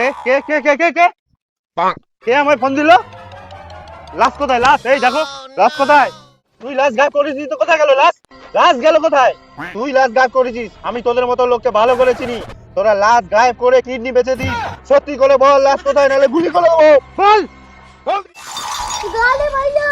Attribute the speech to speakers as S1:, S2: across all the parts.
S1: কে কে কে কে কে কে কে আমায় ফোন দিল? লাশ কোথায়? লাশ এই দেখো, লাশ কোথায়? তুই লাশ গায়েব করেছিস তো, কোথায় গেল লাশ? লাশ গেল কোথায়? তুই লাশ গায়েব করেছিস, আমি তোদের মতো লোককে ভালো করে চিনি। তোরা লাশ গায়েব করে কিডনি বেচে দিস। সত্যি করে বল লাশ কোথায়, নাহলে গুলি করে দেবো। বল বল।
S2: গালে ভাইয়া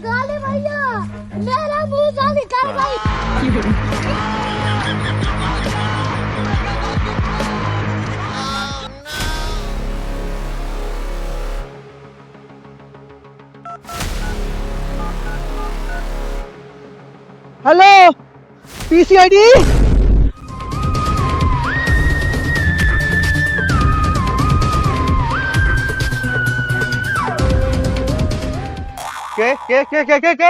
S2: गाली भैया मेरा मुंह गाली कर भाई
S1: হ্যালো, পিসিআইডি। কে কে কে কে কে কে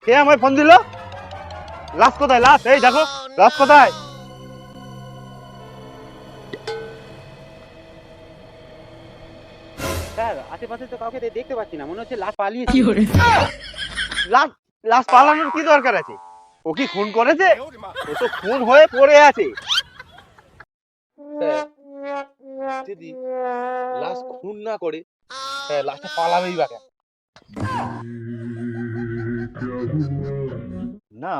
S1: কে আমায় ফোন দিল? লাশ কোথায়? লাশ এই দেখো, লাশ কোথায়?
S3: স্যার আশেপাশে তো কাউকে দেখতে পাচ্ছি না, মনে হচ্ছে লাশ পালিয়েছে।
S1: লাশ লাশ পালানোর কি দরকার আছে? ও কি খুন করেছে? ও তো খুন হয়ে পড়ে আছে।
S4: যদি লাশ খুন না করে লাশটা পালাবেই বা কেন?
S1: না,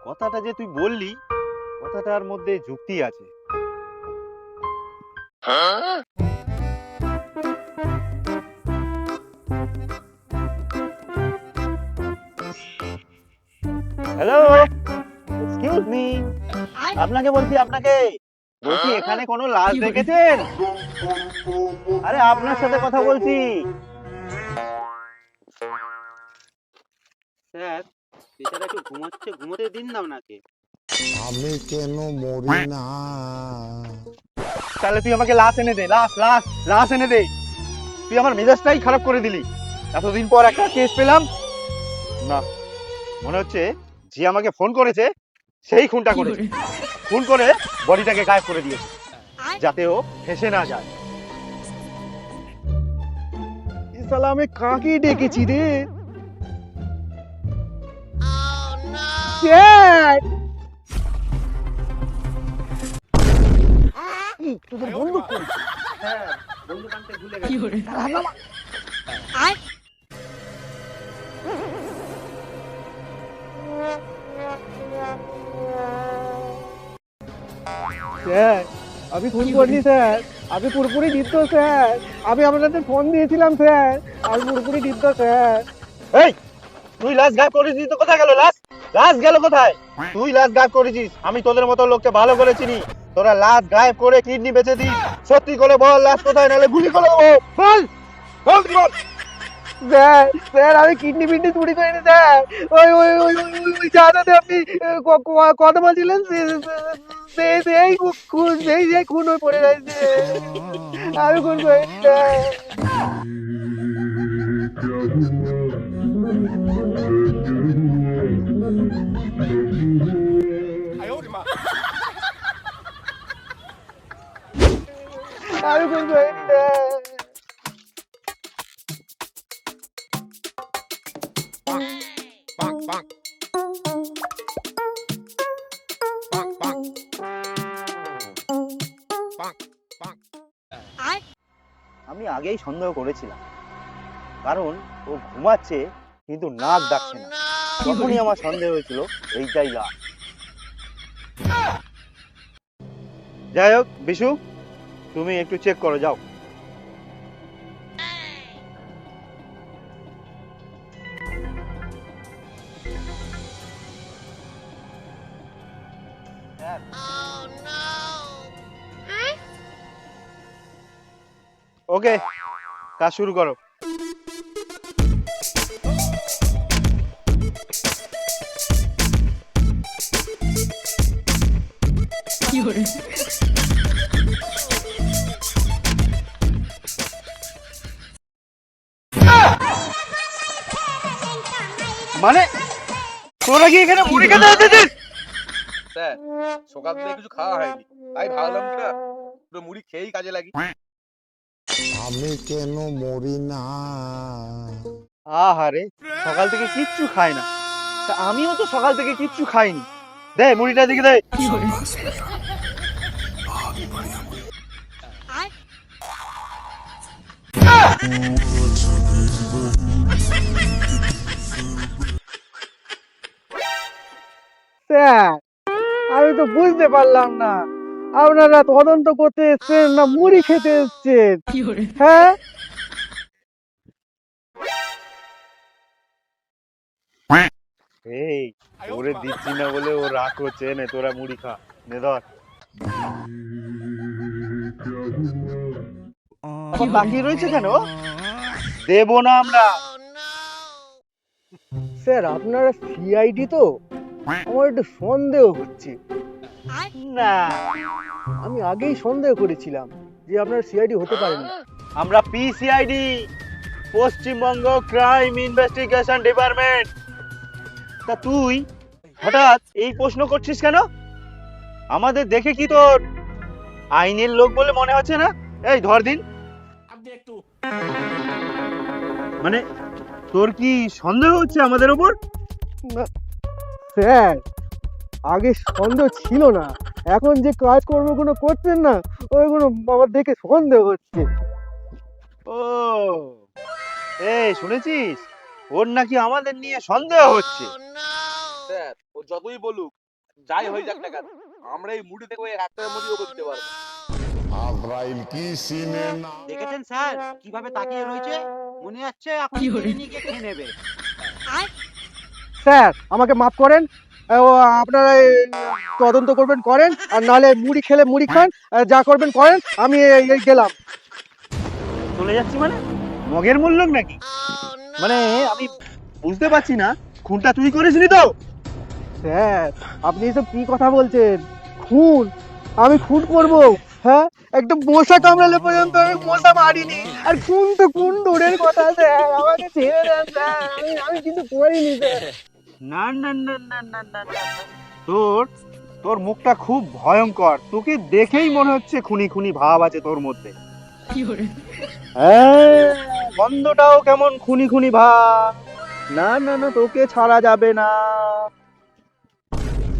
S1: কথাটা যে তুই বললি, কথাটার মধ্যে যুক্তি আছে। হ্যালো, এক্সকিউজ মি, আপনাকে বলছি, আপনাকে বলছি, এখানে কোনো লাশ দেখেছেন? আরে আপনার সাথে কথা বলছি।
S3: স্যার বেচারা একটু ঘুমাচ্ছে, ঘুমোতে দিন না ওনাকে।
S5: আমি কেন মরি না?
S1: তাহলে তুই আমাকে লাশ এনে দে, লাশ লাশ লাশ এনে দে। তুই আমার মেজাজটাই খারাপ করে দিলি। এতদিন পর একটা কেস পেলাম না, মনে হচ্ছে যে আমাকে ফোন করেছে সেই খুনটা করেছে। খুন করে বডিটাকে গায়েব করে দিয়েছে, যাতে ও ফেসে না যায়। এই শালা আমি কাকে ডেকেছি রে? স্যার, তোদের বন্দুক কই?
S3: স্যার বন্ধু আনতে ভুলে গেছি।
S6: স্যার আমি ফোন করিনি স্যার, আমি পুরোপুরি নির্দোষ স্যার, আমি আপনাদের ফোন দিয়েছিলাম স্যার, আমি পুরোপুরি নির্দোষ স্যার।
S1: এই, তুই লাশ গায়েব করেছিস তো, কোথায় গেল লাশ? লাশ গেল কোথায়? তুই লাশ গায়েব করেছিস, আমি তোদের মতো লোককে ভালো করে চিনি। তোরা লাশ গায়েব করে কিডনি বেচে দিস। সত্যি করে বল লাশ কোথায়, নাহলে গুলি করে দেবো। বল বল বল।
S6: স্যার স্যার আমি কিডনি ফিডনি চুরি করিনি স্যার, ওই ওই ওই ওই ওই জানাতে আপনি কথা বলছিলেন সেই খুন, সেই খুন হয়ে পড়ে রয়েছে, আমি খুন করিনি স্যার। আমি খুন করিনি স্যার।
S1: আমি আগেই সন্দেহ করেছিলাম, কারণ ও ঘুমাচ্ছে কিন্তু নাক ডাকছে না। তখনই আমার সন্দেহ হয়েছিল এইটাই লাশ। যাই হোক বিশু, তুমি একটু চেক করো, যাও। ওকে, কাজ শুরু করো। মানে তোরা কি এখানে মুড়ি খেতে এসেছিস?
S4: স্যার সকাল থেকে কিছু খাওয়া হয়নি, তাই ভাবলাম কি না পুরো মুড়ি খেয়েই কাজে লাগি।
S5: আমি কেন মরি না?
S1: আহারে, সকাল থেকে কিচ্ছু খাই না। তা আমিও তো সকাল থেকে কিচ্ছু খাইনি। দে মুড়িটা দিকে দে।
S6: স্যার আমি তো বুঝতে পারলাম না আপনারা তদন্ত করতে এসছেন না মুড়ি খেতে এসছেন। হ্যাঁ
S1: এই ওরে দিচ্ছি না বলে ও রাগ করছে, নে তোরা মুড়ি খা, নে ধর। এখন বাকি রয়েছে কেন? দেবো না আমরা।
S6: স্যার আপনারা সিআইডি তো, আমার একটু সন্দেহ হচ্ছে।
S1: না,
S6: আমি আগেই সন্দেহ করেছিলাম যে আপনারা সিআইডি হতে পারেন না।
S1: আমরা পিসিআইডি, পশ্চিমবঙ্গ ক্রাইম ইনভেস্টিগেশন ডিপার্টমেন্ট। তা তুই হঠাৎ এই প্রশ্ন করছিস কেন? আমাদের দেখে কি তোর আইনের লোক বলে মনে হচ্ছে না? এই ধর দিন। মানে তোর কি সন্দেহ হচ্ছে আমাদের উপর?
S6: না, স্যার আগে সন্দেহ ছিল না, এখন যে কাজকর্মগুলো করছেন না ওইগুলো আমার দেখে সন্দেহ হচ্ছে।
S1: ও এই শুনেছিস, ওর নাকি আমাদের নিয়ে সন্দেহ হচ্ছে।
S4: স্যার ও যতই বলুক, যাই হয়ে যাক না কেন, আমরা এই মুড়ি থেকে ওই একটার মুড়িও করতে পারবো।
S5: আজরাইল কি সিনে না?
S3: দেখেছেন স্যার কিভাবে তাকিয়ে রয়েছে? মনে হচ্ছে এখন বিরিয়ানি গিয়ে খেয়ে নেবে।
S6: স্যার আমাকে মাফ করেন, ও আপনারা এই তদন্ত করবেন করেন, আর নাহলে মুড়ি খেলে মুড়ি খান, যা করবেন করেন, আমি এই গেলাম।
S1: চলে যাচ্ছি মানে মগের মূল্য নাকি? মানে আমি বুঝতে পারছি না, খুনটা তুই করেছিলি তো?
S6: স্যার আপনি এসব কি কথা বলছেন? খুন? আমি খুন করব? হ্যাঁ, একটা মশা কামড়ালে পর্যন্ত আমি মশা মারিনি, আর খুন তো খুন দূরের কথা স্যার, আমাকে ছেড়ে দেন স্যার, আমি কিন্তু করিনি স্যার।
S1: না না না না না না না। তোর তোর মুখটা খুব ভয়ঙ্কর, তোকে দেখেই মনে হচ্ছে খুনি খুনি ভাব আছে তোর মধ্যে। হ্যাঁ, গন্ধটাও কেমন খুনি খুনি ভাব। না না না, তোকে ছাড়া যাবে না।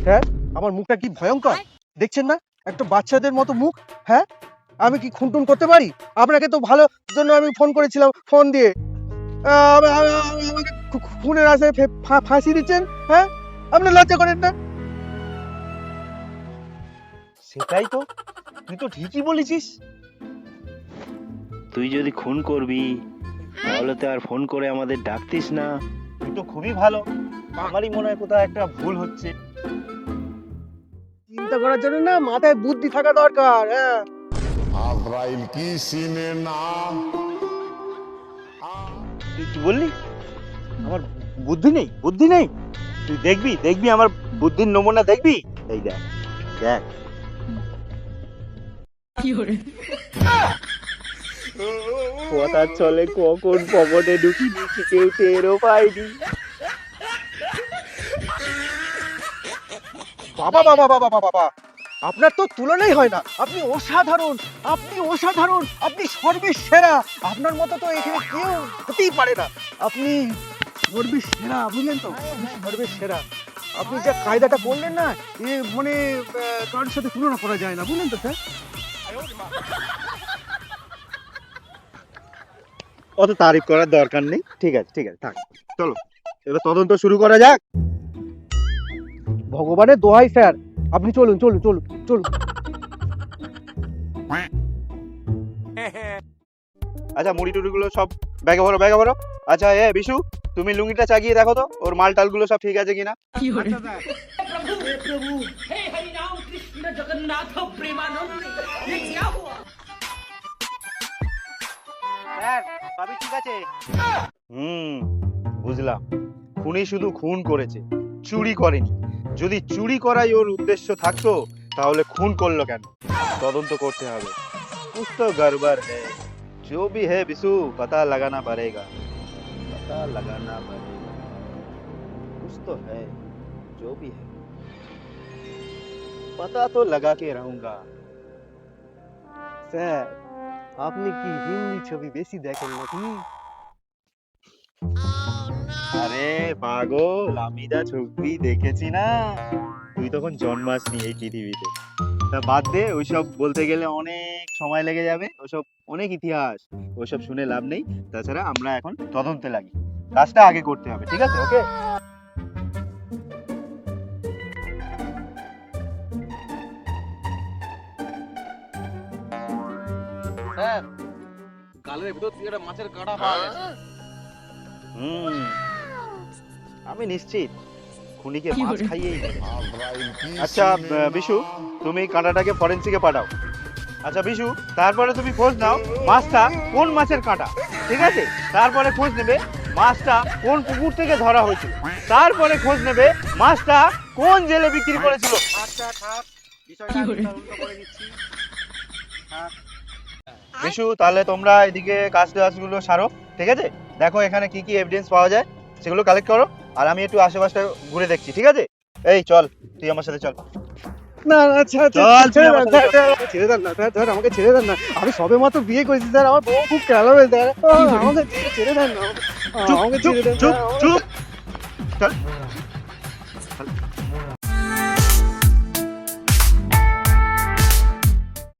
S6: স্যার আমার মুখটা কি ভয়ঙ্কর দেখছেন না? একটা বাচ্চাদের মতো মুখ। হ্যাঁ, আমি কি খুন টুন করতে পারি? আপনাকে তো ভালো জন্য আমি ফোন করেছিলাম, ফোন দিয়ে আমাকে খুনের আশায় ফাঁসি দিচ্ছেন। হ্যাঁ, আপনি লজ্জা করেন না?
S1: সেটাই তো, তুই তো ঠিকই বলেছিস।
S7: তুই যদি খুন করবি তাহলে তো আর ফোন করে আমাদের ডাকতিস না।
S1: তুই তো খুবই ভালো, আমারই মনে হয় কোথাও একটা ভুল হচ্ছে।
S6: চিন্তা করার জন্য না মাথায় বুদ্ধি থাকা দরকার। হ্যাঁ,
S5: আজরাইল কি সিনে না?
S1: তুই কি বললি? আমার বুদ্ধি নেই, বুদ্ধি নেই? তুই দেখবি দেখবি আমার বুদ্ধির নমুনা দেখবি। এই দেখ দেখ। কথা চলে কখন পকেটে ঢুকি দিচ্ছি, কেউ টেরও পাইনি।
S6: বাবা বাবা বাবা বাবা বাবা, আপনার তো তুলনাই হয় না। আপনি অসাধারণ, আপনি অসাধারণ, আপনি সর্বসেরা। আপনার মতো তো এখানে কেউ হতেই পারে না। আপনি সর্বসেরা, বুঝলেন তো? সর্বসেরা। আপনি যা কায়দাটা করলেন না, এ মানে কারোর সাথে তুলনা করা যায় না, বুঝলেন তো স্যার?
S1: অত তারিফ করার দরকার নেই। ঠিক আছে ঠিক আছে, থাক, চলো এবার তদন্ত শুরু করা যাক।
S6: ভগবানের দোহাই স্যার, আপনি চলুন চলুন চলুন চলুন।
S1: আচ্ছা মুড়ি টুড়ি গুলো সব ব্যাগে ভরো, ব্যাগে ভরো। আচ্ছা এ বিশু, তুমি লুঙ্গিটা চাগিয়ে দেখো তো ওর মাল টাল গুলো সব ঠিক আছে কিনা। স্যার সবই ঠিক আছে। বুঝলাম, খুনি শুধু খুন করেছে, চুরি করেনি। যদি চুরি করাই ওর উদ্দেশ্য থাকতো তাহলে খুন করলো কেন তদন্ত করতে হবে कुछ तो गड़बड़ है जो भी है बिशु पता लगाना पड़ेगा कुछ तो है जो भी है पता तो लगा के रहूंगा
S6: স্যার আপনি কি হিন্দি ছবি বেশি দেখেন নাকি?
S1: আরে পাগল আমি যা ছবি দেখেছি না তুই তখন জন্মাসনি এই পৃথিবীতে তা বাদ দে ওইসব বলতে গেলে অনেক সময় লেগে যাবে ওসব অনেক ইতিহাস ওইসব শুনে লাভ নেই তাছাড়া আমরা এখন তদন্তে লাগি কাজটা আগে করতে হবে ঠিক আছে ওকে
S4: স্যার গালের ভিতর থেকে একটা মাছের কাঁটা পাওয়া গেছে।
S1: হুম আমি নিশ্চিত খুনিকে মাছ খাইয়েই মেরেছে।
S5: আজরাইল কি
S1: আচ্ছা
S5: সিনে
S1: বিশু
S5: নাম?
S1: তুমি কাঁটাটাকে ফরেন্সিকে পাঠাও আচ্ছা বিশু তারপরে তুমি খোঁজ নাও মাছটা কোন মাছের কাঁটা ঠিক আছে তারপরে খোঁজ নেবে মাছটা কোন পুকুর থেকে ধরা হয়েছিল তারপরে খোঁজ নেবে মাছটা কোন জেলে বিক্রি করেছিল
S3: আচ্ছা থাক বিষয়টা আমি তদন্ত করে নিচ্ছি
S1: বিশু তাহলে তোমরা এদিকে কাজগুলো সারো ঠিক আছে দেখো এখানে কি কি এভিডেন্স পাওয়া যায় সেগুলো কালেক্ট করো আর আমি একটু আশেপাশটা ঘুরে দেখছি ঠিক আছে এই চল তুই আমার সাথে চল
S6: না না স্যার
S1: চল,
S6: স্যার,
S1: তুই আমার সাথে
S6: স্যার, স্যার, ছেড়ে দেন না স্যার স্যার আমাকে ছেড়ে দেন না আমি সবে মাত্র বিয়ে করেছি স্যার আমার বউ খুব খেলাবে স্যার আমাকে ছেড়ে দেন না
S1: চুপ
S6: আমাকে
S1: চুপ
S6: ছেড়ে দেন
S1: চুপ
S6: স্যার,
S1: চুপ চল